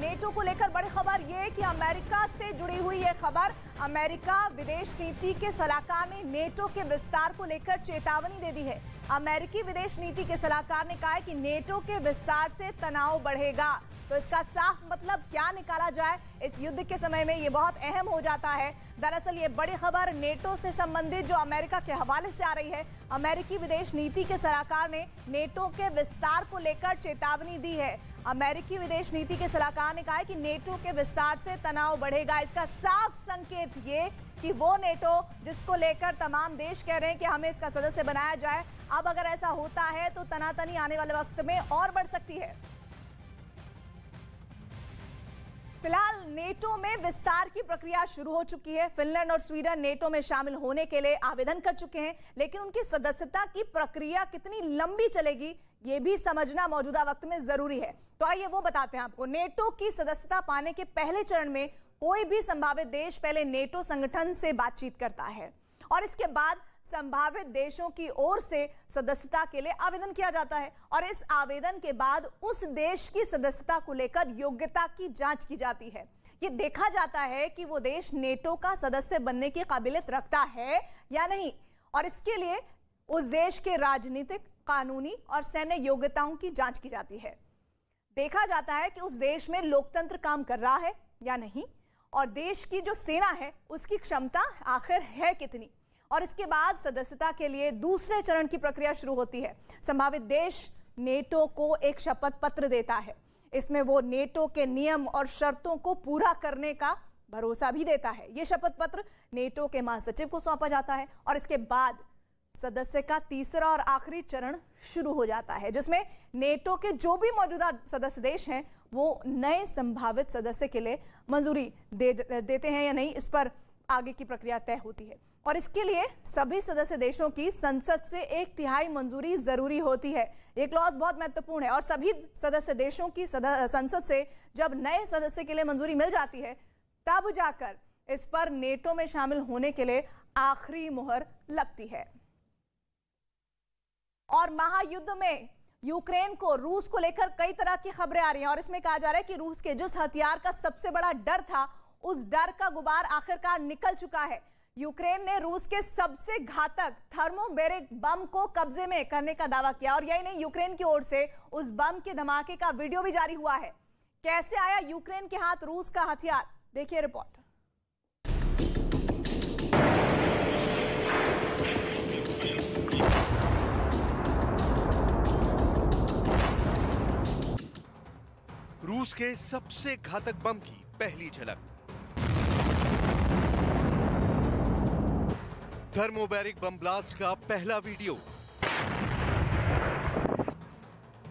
NATO को लेकर बड़ी खबर ये कि अमेरिका से जुड़ी हुई ये खबर, अमेरिका विदेश नीति के सलाहकार ने नेटो के विस्तार को लेकर चेतावनी दे दी है। अमेरिकी विदेश नीति के सलाहकार ने कहा है कि नेटो के विस्तार से तनाव बढ़ेगा। तो इसका साफ मतलब क्या निकाला जाए, इस युद्ध के समय में ये बहुत अहम हो जाता है। दरअसल ये बड़ी खबर नेटो से संबंधित जो अमेरिका के हवाले से आ रही है। अमेरिकी विदेश नीति के सलाहकार ने नेटो के विस्तार को लेकर चेतावनी दी है। अमेरिकी विदेश नीति के सलाहकार ने कहा है कि नेटो के विस्तार से तनाव बढ़ेगा। इसका साफ संकेत ये कि वो नेटो जिसको लेकर तमाम देश कह रहे हैं कि हमें इसका सदस्य बनाया जाए, अब अगर ऐसा होता है तो तनातनी आने वाले वक्त में और बढ़ सकती है। फिलहाल नेटो में विस्तार की प्रक्रिया शुरू हो चुकी है। फिनलैंड और स्वीडन नेटो में शामिल होने के लिए आवेदन कर चुके हैं, लेकिन उनकी सदस्यता की प्रक्रिया कितनी लंबी चलेगी ये भी समझना मौजूदा वक्त में जरूरी है। तो आइए वो बताते हैं आपको। नेटो की सदस्यता पाने के पहले चरण में कोई भी संभावित देश पहले नेटो संगठन से बातचीत करता है और इसके बाद संभावित देशों की ओर से सदस्यता के लिए आवेदन किया जाता है और इस आवेदन के बाद उस देश की सदस्यता को लेकर योग्यता की जांच की जाती है। ये देखा जाता है कि वो देश नेटो का सदस्य बनने की काबिलियत रखता है या नहीं, और इसके लिए उस देश के राजनीतिक, कानूनी और सैन्य योग्यताओं की जांच की जाती है। देखा जाता है कि उस देश में लोकतंत्र काम कर रहा है या नहीं, और देश की जो सेना है उसकी क्षमता आखिर है कितनी। और इसके बाद सदस्यता के लिए दूसरे चरण की प्रक्रिया शुरू होती है। संभावित देश नेटो को एक शपथ पत्र देता है। इसमें वो नेटो के नियम और शर्तों को पूरा करने का भरोसा भी देता है। ये शपथ पत्र नेटो के महासचिव को सौंपा जाता है और इसके बाद सदस्य का तीसरा और आखिरी चरण शुरू हो जाता है, जिसमें नेटो के जो भी मौजूदा सदस्य देश हैं वो नए संभावित सदस्य के लिए मंजूरी देते हैं या नहीं, इस पर आगे की प्रक्रिया तय होती है। और इसके लिए सभी सदस्य देशों की संसद से 1/3 मंजूरी जरूरी होती है। ये क्लॉज बहुत महत्वपूर्ण है और सभी सदस्य देशों की संसद से जब नए सदस्य के लिए मंजूरी मिल जाती है तब जाकर इस पर नेटो में शामिल होने के लिए आखिरी मुहर लगती है। और महायुद्ध में यूक्रेन को, रूस को लेकर कई तरह की खबरें आ रही हैं और इसमें कहा जा रहा है कि रूस के जिस हथियार का सबसे बड़ा डर था उस डर का गुबार आखिरकार निकल चुका है। यूक्रेन ने रूस के सबसे घातक थर्मोबैरिक बम को कब्जे में करने का दावा किया और यही नहीं, यूक्रेन की ओर से उस बम के धमाके का वीडियो भी जारी हुआ है। कैसे आया यूक्रेन के हाथ रूस का हथियार, देखिए रिपोर्ट। रूस के सबसे घातक बम की पहली झलक। थर्मोबैरिक बम ब्लास्ट का पहला वीडियो।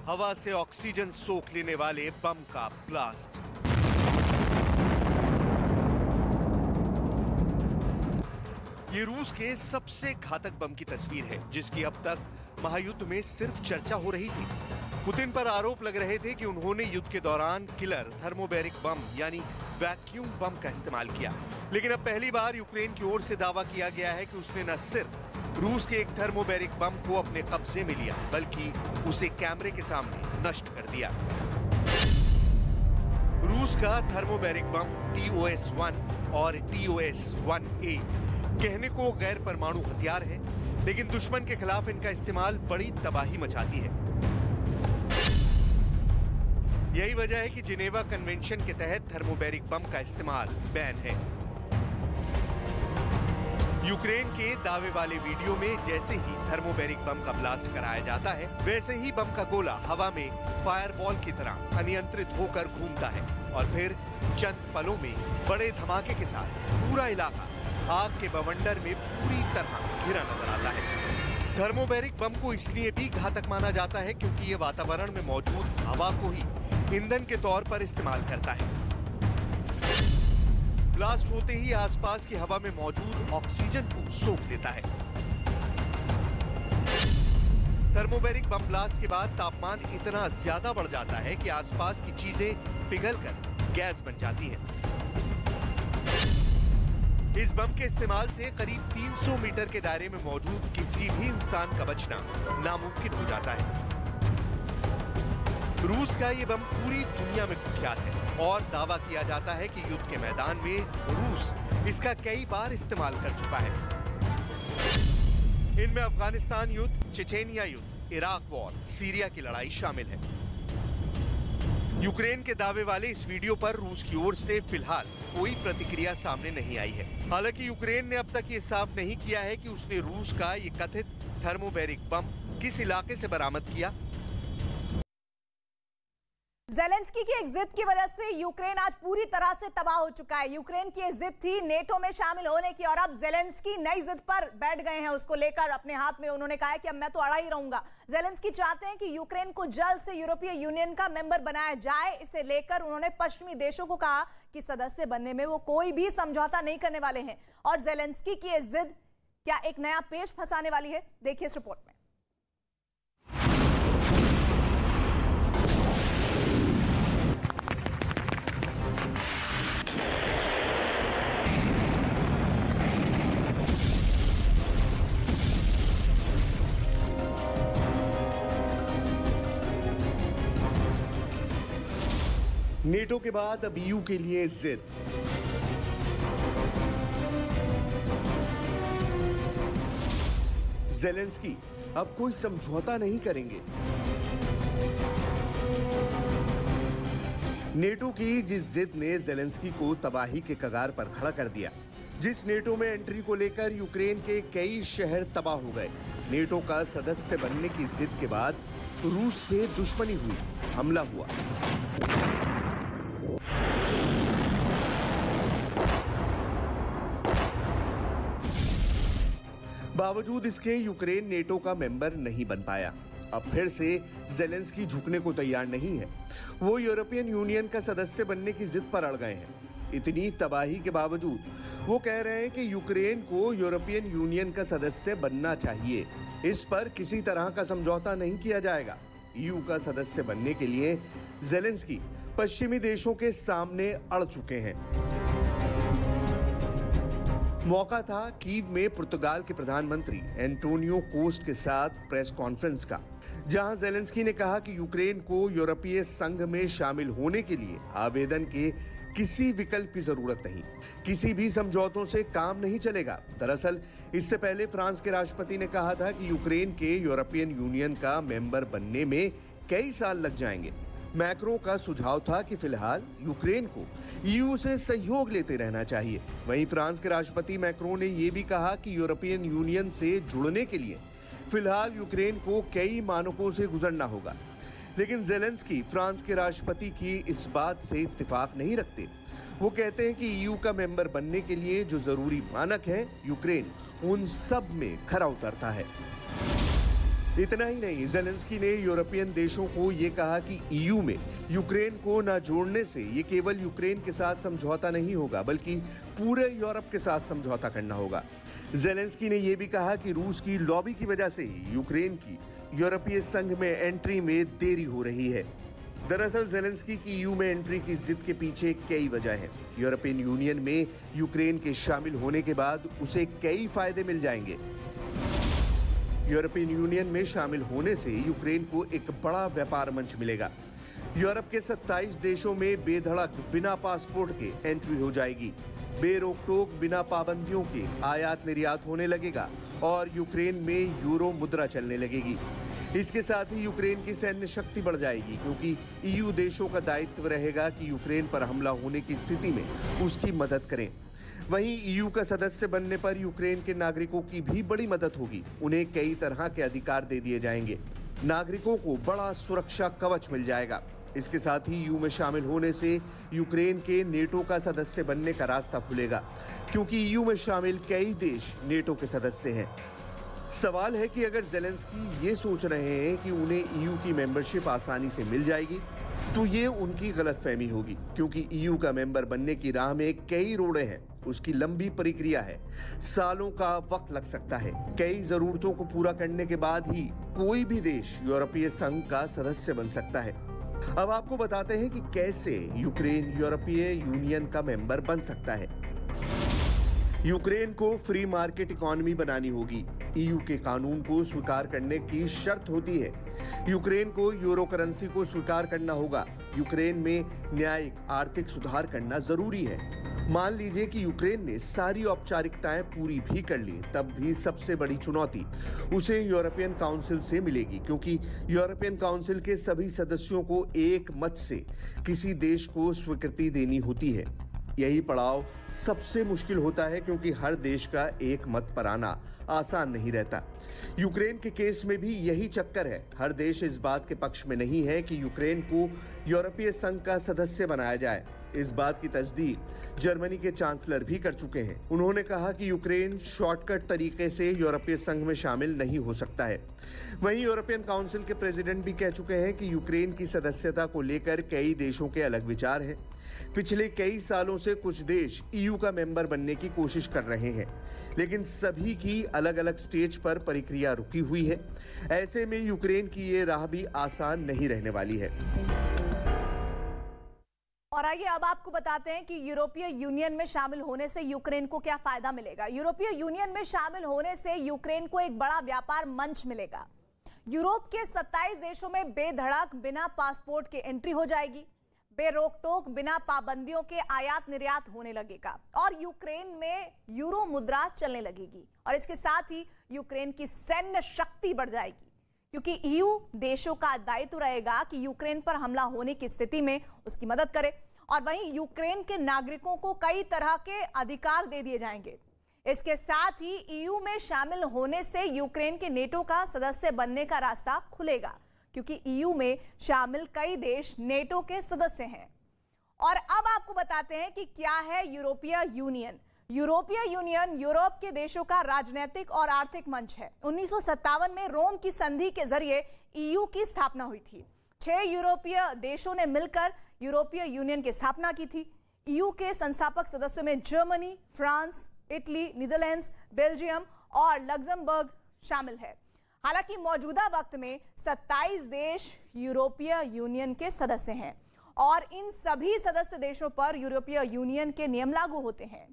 हवा से ऑक्सीजन सोख लेने वाले बम का ब्लास्ट। ये रूस के सबसे घातक बम की तस्वीर है जिसकी अब तक महायुद्ध में सिर्फ चर्चा हो रही थी। पुतिन पर आरोप लग रहे थे कि उन्होंने युद्ध के दौरान किलर थर्मोबैरिक बम यानी वैक्यूम बम का इस्तेमाल किया, लेकिन अब पहली बार यूक्रेन की ओर से दावा किया गया है कि उसने न सिर्फ रूस के एक थर्मोबैरिक बम को अपने कब्जे में लिया बल्कि उसे कैमरे के सामने नष्ट कर दिया। रूस का थर्मोबैरिक बम TOS-1 और TOS-1A कहने को गैर परमाणु हथियार है, लेकिन दुश्मन के खिलाफ इनका इस्तेमाल बड़ी तबाही मचाती है। यही वजह है कि जिनेवा कन्वेंशन के तहत थर्मोबैरिक बम का इस्तेमाल बैन है। यूक्रेन के दावे वाले वीडियो में जैसे ही थर्मोबैरिक बम का ब्लास्ट कराया जाता है वैसे ही बम का गोला हवा में फायरबॉल की तरह अनियंत्रित होकर घूमता है और फिर चंद पलों में बड़े धमाके के साथ पूरा इलाका आग के बवंडर में पूरी तरह घिरा नजर आता है। थर्मोबैरिक बम को इसलिए भी घातक माना जाता है क्योंकि ये वातावरण में मौजूद हवा को ही ईंधन के तौर पर इस्तेमाल करता है। ब्लास्ट होते ही आसपास की हवा में मौजूद ऑक्सीजन को सोख लेता है। थर्मोबैरिक बम ब्लास्ट के बाद तापमान इतना ज्यादा बढ़ जाता है कि आसपास की चीजें पिघलकर गैस बन जाती हैं। इस बम के इस्तेमाल से करीब 300 मीटर के दायरे में मौजूद किसी भी इंसान का बचना नामुमकिन हो जाता है। रूस का ये बम पूरी दुनिया में कुख्यात है और दावा किया जाता है कि युद्ध के मैदान में रूस इसका कई बार इस्तेमाल कर चुका है। इनमें अफगानिस्तान युद्ध, चेचेनिया युद्ध, इराक वॉर, सीरिया की लड़ाई शामिल है। यूक्रेन के दावे वाले इस वीडियो पर रूस की ओर से फिलहाल कोई प्रतिक्रिया सामने नहीं आई है। हालांकि यूक्रेन ने अब तक ये साफ नहीं किया है कि उसने रूस का ये कथित थर्मोबैरिक बम किस इलाके से बरामद किया। ज़ेलेंस्की की एक जिद की वजह से यूक्रेन आज पूरी तरह से तबाह हो चुका है। यूक्रेन की ये जिद थी नेटो में शामिल होने की और अब ज़ेलेंस्की नई जिद पर बैठ गए हैं। उसको लेकर अपने हाथ में उन्होंने कहा है कि अब मैं तो अड़ा ही रहूंगा। ज़ेलेंस्की चाहते हैं कि यूक्रेन को जल्द से यूरोपीय यूनियन का मेंबर बनाया जाए। इसे लेकर उन्होंने पश्चिमी देशों को कहा कि सदस्य बनने में वो कोई भी समझौता नहीं करने वाले हैं। और ज़ेलेंस्की की ये जिद क्या एक नया पेच फंसाने वाली है, देखिए इस रिपोर्ट में। नेटो के बाद अब ईयू के लिए जिद। ज़ेलेंस्की अब कोई समझौता नहीं करेंगे। नेटो की जिस जिद ने ज़ेलेंस्की को तबाही के कगार पर खड़ा कर दिया, जिस नेटो में एंट्री को लेकर यूक्रेन के कई शहर तबाह हो गए, नेटो का सदस्य बनने की जिद के बाद रूस से दुश्मनी हुई, हमला हुआ। बावजूद इसके यूक्रेन नेटो का मेंबर नहीं बन पाया। अब फिर से ज़ेलेंस्की झुकने को तैयार नहीं है। वो यूरोपियन यूनियन का सदस्य बनने की जिद पर अड़ गए हैं। इतनी तबाही के बावजूद वो कह रहे हैं कि यूक्रेन को यूरोपियन यूनियन का सदस्य बनना चाहिए। इस पर किसी तरह का समझौता नहीं किया जाएगा। ईयू का सदस्य बनने के लिए ज़ेलेंस्की पश्चिमी देशों के सामने अड़ चुके हैं। मौका था कीव में पुर्तगाल के प्रधानमंत्री एंटोनियो कोस्ट के साथ प्रेस कॉन्फ्रेंस का, जहां ज़ेलेंस्की ने कहा कि यूक्रेन को यूरोपीय संघ में शामिल होने के लिए आवेदन के किसी विकल्प की जरूरत नहीं, किसी भी समझौतों से काम नहीं चलेगा। दरअसल इससे पहले फ्रांस के राष्ट्रपति ने कहा था कि यूक्रेन के यूरोपियन यूनियन का मेंबर बनने में कई साल लग जाएंगे। मैक्रों का सुझाव था कि फिलहाल यूक्रेन को ईयू से सहयोग लेते रहना चाहिए। वहीं फ्रांस के राष्ट्रपति मैक्रों ने यह भी कहा कि यूरोपियन यूनियन से जुड़ने के लिए फिलहाल यूक्रेन को कई मानकों से गुजरना होगा। लेकिन ज़ेलेंस्की फ्रांस के राष्ट्रपति की इस बात से इत्तेफाक नहीं रखते। वो कहते हैं कि ईयू का मेंबर बनने के लिए जो जरूरी मानक है, यूक्रेन उन सब में खरा उतरता है। इतना ही नहीं, ज़ेलेंस्की ने यूरोपियन देशों को ये कहा कि ईयू में यूक्रेन को न जोड़ने से ये केवल यूक्रेन के साथ समझौता नहीं होगा, बल्कि पूरे यूरोप के साथ समझौता करना होगा। ज़ेलेंस्की ने यह भी कहा कि रूस की लॉबी की वजह से ही यूक्रेन की यूरोपीय संघ में एंट्री में देरी हो रही है। दरअसल ज़ेलेंस्की की ईयू में एंट्री की जिद के पीछे कई वजह हैं। यूरोपियन यूनियन में यूक्रेन के शामिल होने के बाद उसे कई फायदे मिल जाएंगे। यूरोपियन यूनियन में शामिल होने से यूक्रेन को एक बड़ा व्यापार मंच मिलेगा। यूरोप के 27 देशों में बेधड़क बिना पासपोर्ट के एंट्री हो जाएगी। बेरोक टोक बिना पाबंदियों के आयात निर्यात होने लगेगा और यूक्रेन में यूरो मुद्रा चलने लगेगी। इसके साथ ही यूक्रेन की सैन्य शक्ति बढ़ जाएगी, क्योंकि ईयू देशों का दायित्व रहेगा कि यूक्रेन पर हमला होने की स्थिति में उसकी मदद करें। वहीं ईयू का सदस्य बनने पर यूक्रेन के नागरिकों की भी बड़ी मदद होगी। उन्हें कई तरह के अधिकार दे दिए जाएंगे। नागरिकों को बड़ा सुरक्षा कवच मिल जाएगा। इसके साथ ही ईयू में शामिल होने से यूक्रेन के नेटो का सदस्य बनने का रास्ता खुलेगा, क्योंकि ईयू में शामिल कई देश नेटो के सदस्य हैं। सवाल है कि अगर ज़ेलेंस्की ये सोच रहे हैं कि उन्हें ईयू की मेंबरशिप आसानी से मिल जाएगी, तो ये उनकी गलतफहमी होगी, क्योंकि ईयू का मेंबर बनने की राह में कई रोड़े हैं। उसकी लंबी प्रक्रिया है, सालों का वक्त लग सकता है। कई जरूरतों को पूरा करने के बाद ही कोई भी देश यूरोपीय संघ का सदस्य बन सकता है। अब आपको बताते हैं कि कैसे यूक्रेन यूरोपीय यूनियन का मेंबर बन सकता है। यूक्रेन को फ्री मार्केट इकोनॉमी बनानी होगी। ईयू के कानून को स्वीकार करने की शर्त होती है। यूक्रेन को यूरो करेंसी को स्वीकार करना होगा। यूक्रेन में न्यायिक आर्थिक सुधार करना जरूरी है। मान लीजिए कि यूक्रेन ने सारी औपचारिकताएं पूरी भी कर ली, तब भी सबसे बड़ी चुनौती उसे यूरोपियन काउंसिल से मिलेगी, क्योंकि यूरोपियन काउंसिल के सभी सदस्यों को एक मत से किसी देश को स्वीकृति देनी होती है। यही पड़ाव सबसे मुश्किल होता है, क्योंकि हर देश का एक मत पर आना आसान नहीं रहता। यूक्रेन के केस में भी यही चक्कर है। हर देश इस बात के पक्ष में नहीं है कि यूक्रेन को यूरोपीय संघ का सदस्य बनाया जाए। इस बात की तस्दीक जर्मनी के चांसलर भी कर चुके हैं। उन्होंने कहा कि यूक्रेन शॉर्टकट तरीके से यूरोपीय संघ में शामिल नहीं हो सकता है। वहीं यूरोपियन काउंसिल के प्रेसिडेंट भी कह चुके हैं कि यूक्रेन की सदस्यता को लेकर कई देशों के अलग विचार हैं। पिछले कई सालों से कुछ देश ईयू का मेंबर बनने की कोशिश कर रहे हैं, लेकिन सभी की अलग अलग स्टेज पर प्रक्रिया रुकी हुई है। ऐसे में यूक्रेन की ये राह भी आसान नहीं रहने वाली है। और आइए अब आपको बताते हैं कि यूरोपीय यूनियन में शामिल होने से यूक्रेन को क्या फायदा मिलेगा। यूरोपीय यूनियन में शामिल होने से यूक्रेन को एक बड़ा व्यापार मंच मिलेगा। यूरोप के 27 देशों में बेधड़क बिना पासपोर्ट के एंट्री हो जाएगी। बेरोक टोक बिना पाबंदियों के आयात निर्यात होने लगेगा और यूक्रेन में यूरो मुद्रा चलने लगेगी। और इसके साथ ही यूक्रेन की सैन्य शक्ति बढ़ जाएगी, क्योंकि ईयू देशों का दायित्व रहेगा कि यूक्रेन पर हमला होने की स्थिति में उसकी मदद करे। और वहीं यूक्रेन के नागरिकों को कई तरह के अधिकार दे दिए जाएंगे। इसके साथ ही ईयू में शामिल होने से यूक्रेन के नेटो का सदस्य बनने का रास्ता खुलेगा, क्योंकि ईयू में शामिल कई देश नेटो के सदस्य हैं। और अब आपको बताते हैं कि क्या है यूरोपीय यूनियन। यूरोपीय यूनियन यूरोप के देशों का राजनीतिक और आर्थिक मंच है। 1957 में रोम की संधि के जरिए ईयू की स्थापना हुई थी। 6 यूरोपीय देशों ने मिलकर यूरोपीय यूनियन की स्थापना की थी। ईयू के संस्थापक सदस्यों में Germany, France, Italy, Netherlands, Belgium और लग्जमबर्ग शामिल है। हालांकि मौजूदा वक्त में 27 देश यूरोपीय यूनियन के सदस्य हैं और इन सभी सदस्य देशों पर यूरोपीय यूनियन के नियम लागू होते हैं।